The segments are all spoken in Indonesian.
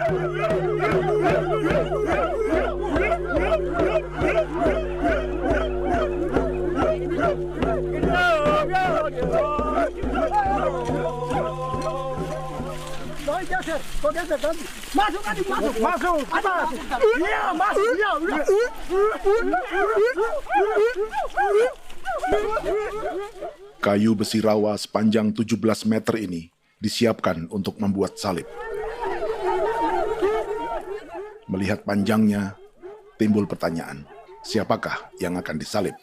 Masuk, adik, masuk. Masuk. Iya, masuk. Iya. Kayu besi rawa sepanjang 17 meter ini disiapkan untuk membuat salib. Melihat panjangnya, timbul pertanyaan, siapakah yang akan disalib?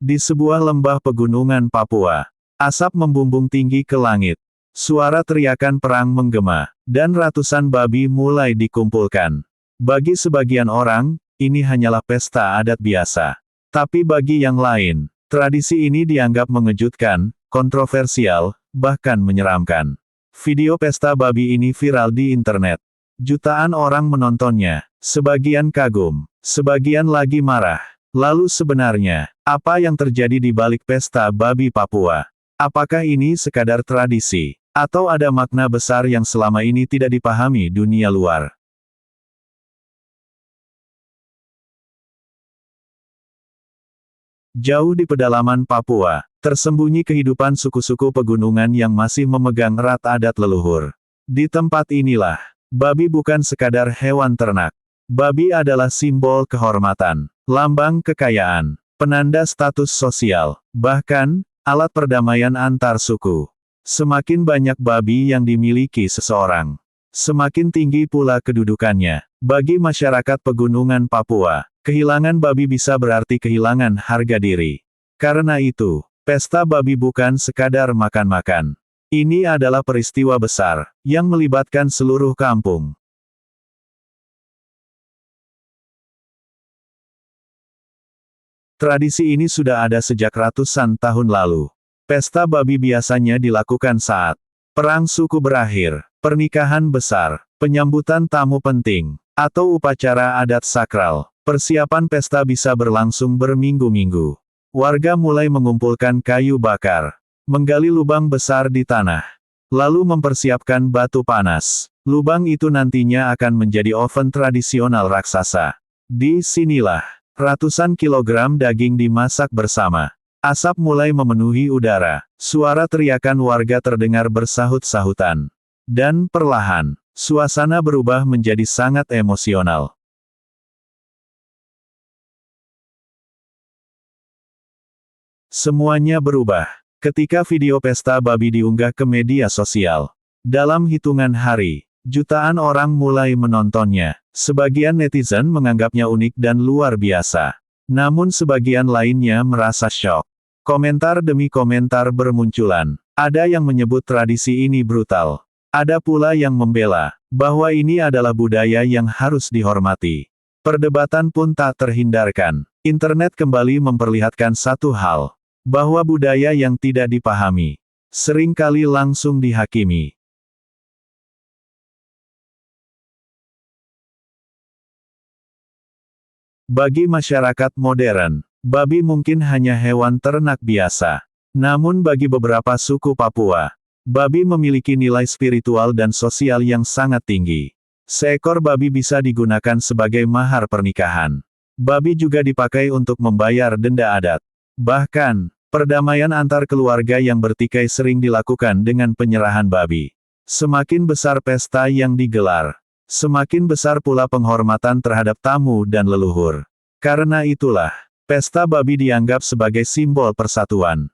Di sebuah lembah pegunungan Papua, asap membumbung tinggi ke langit. Suara teriakan perang menggema, dan ratusan babi mulai dikumpulkan. Bagi sebagian orang, ini hanyalah pesta adat biasa. Tapi bagi yang lain, tradisi ini dianggap mengejutkan, kontroversial, bahkan menyeramkan. Video pesta babi ini viral di internet. Jutaan orang menontonnya, sebagian kagum, sebagian lagi marah. Lalu sebenarnya, apa yang terjadi di balik pesta babi Papua? Apakah ini sekadar tradisi? Atau ada makna besar yang selama ini tidak dipahami dunia luar? Jauh di pedalaman Papua, tersembunyi kehidupan suku-suku pegunungan yang masih memegang erat adat leluhur. Di tempat inilah, babi bukan sekadar hewan ternak. Babi adalah simbol kehormatan, lambang kekayaan, penanda status sosial, bahkan, alat perdamaian antar suku. Semakin banyak babi yang dimiliki seseorang, semakin tinggi pula kedudukannya. Bagi masyarakat pegunungan Papua, kehilangan babi bisa berarti kehilangan harga diri. Karena itu, pesta babi bukan sekadar makan-makan. Ini adalah peristiwa besar, yang melibatkan seluruh kampung. Tradisi ini sudah ada sejak ratusan tahun lalu. Pesta babi biasanya dilakukan saat perang suku berakhir, pernikahan besar, penyambutan tamu penting, atau upacara adat sakral. Persiapan pesta bisa berlangsung berminggu-minggu. Warga mulai mengumpulkan kayu bakar, menggali lubang besar di tanah, lalu mempersiapkan batu panas. Lubang itu nantinya akan menjadi oven tradisional raksasa. Di sinilah, ratusan kilogram daging dimasak bersama. Asap mulai memenuhi udara, suara teriakan warga terdengar bersahut-sahutan. Dan perlahan, suasana berubah menjadi sangat emosional. Semuanya berubah ketika video pesta babi diunggah ke media sosial. Dalam hitungan hari, jutaan orang mulai menontonnya. Sebagian netizen menganggapnya unik dan luar biasa. Namun sebagian lainnya merasa syok. Komentar demi komentar bermunculan. Ada yang menyebut tradisi ini brutal. Ada pula yang membela bahwa ini adalah budaya yang harus dihormati. Perdebatan pun tak terhindarkan. Internet kembali memperlihatkan satu hal, bahwa budaya yang tidak dipahami seringkali langsung dihakimi. Bagi masyarakat modern, babi mungkin hanya hewan ternak biasa. Namun bagi beberapa suku Papua, babi memiliki nilai spiritual dan sosial yang sangat tinggi. Seekor babi bisa digunakan sebagai mahar pernikahan. Babi juga dipakai untuk membayar denda adat. Bahkan, perdamaian antar keluarga yang bertikai sering dilakukan dengan penyerahan babi. Semakin besar pesta yang digelar, semakin besar pula penghormatan terhadap tamu dan leluhur. Karena itulah, pesta babi dianggap sebagai simbol persatuan.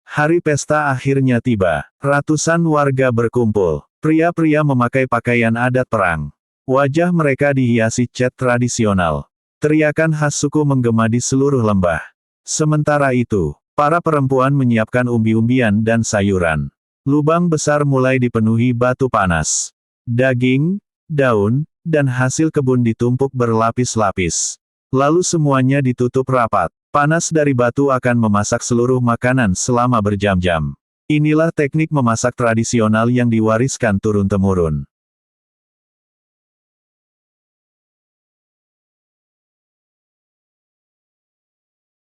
Hari pesta akhirnya tiba. Ratusan warga berkumpul. Pria-pria memakai pakaian adat perang. Wajah mereka dihiasi cat tradisional. Teriakan khas suku menggema di seluruh lembah. Sementara itu, para perempuan menyiapkan umbi-umbian dan sayuran. Lubang besar mulai dipenuhi batu panas. Daging, daun, dan hasil kebun ditumpuk berlapis-lapis. Lalu semuanya ditutup rapat. Panas dari batu akan memasak seluruh makanan selama berjam-jam. Inilah teknik memasak tradisional yang diwariskan turun-temurun.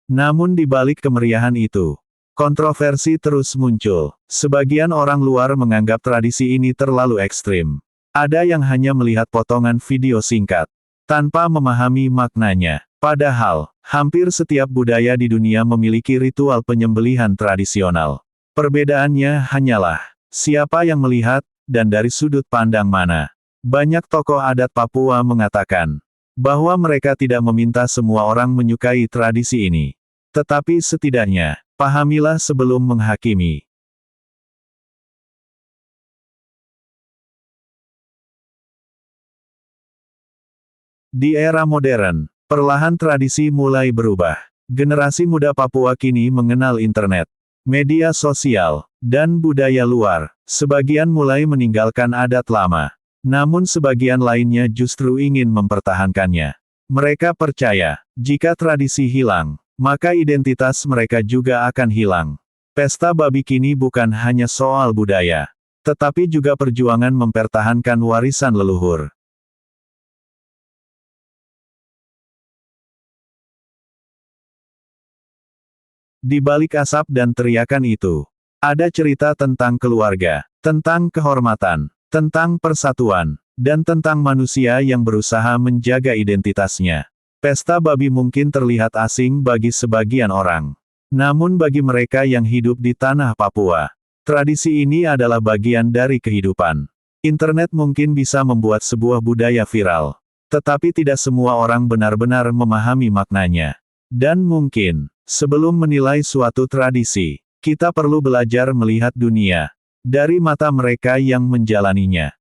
Namun di balik kemeriahan itu, Kontroversi terus muncul. Sebagian orang luar menganggap tradisi ini terlalu ekstrim. Ada yang hanya melihat potongan video singkat, tanpa memahami maknanya. Padahal, hampir setiap budaya di dunia memiliki ritual penyembelihan tradisional. Perbedaannya hanyalah, siapa yang melihat, dan dari sudut pandang mana. Banyak tokoh adat Papua mengatakan, bahwa mereka tidak meminta semua orang menyukai tradisi ini. Tetapi setidaknya, pahamilah sebelum menghakimi. Di era modern, perlahan tradisi mulai berubah. Generasi muda Papua kini mengenal internet, media sosial, dan budaya luar. Sebagian mulai meninggalkan adat lama. Namun sebagian lainnya justru ingin mempertahankannya. Mereka percaya, jika tradisi hilang, maka identitas mereka juga akan hilang. Pesta babi kini bukan hanya soal budaya, tetapi juga perjuangan mempertahankan warisan leluhur. Di balik asap dan teriakan itu, ada cerita tentang keluarga, tentang kehormatan, tentang persatuan, dan tentang manusia yang berusaha menjaga identitasnya. Pesta babi mungkin terlihat asing bagi sebagian orang. Namun bagi mereka yang hidup di tanah Papua, tradisi ini adalah bagian dari kehidupan. Internet mungkin bisa membuat sebuah budaya viral, tetapi tidak semua orang benar-benar memahami maknanya. Dan mungkin, sebelum menilai suatu tradisi, kita perlu belajar melihat dunia dari mata mereka yang menjalaninya.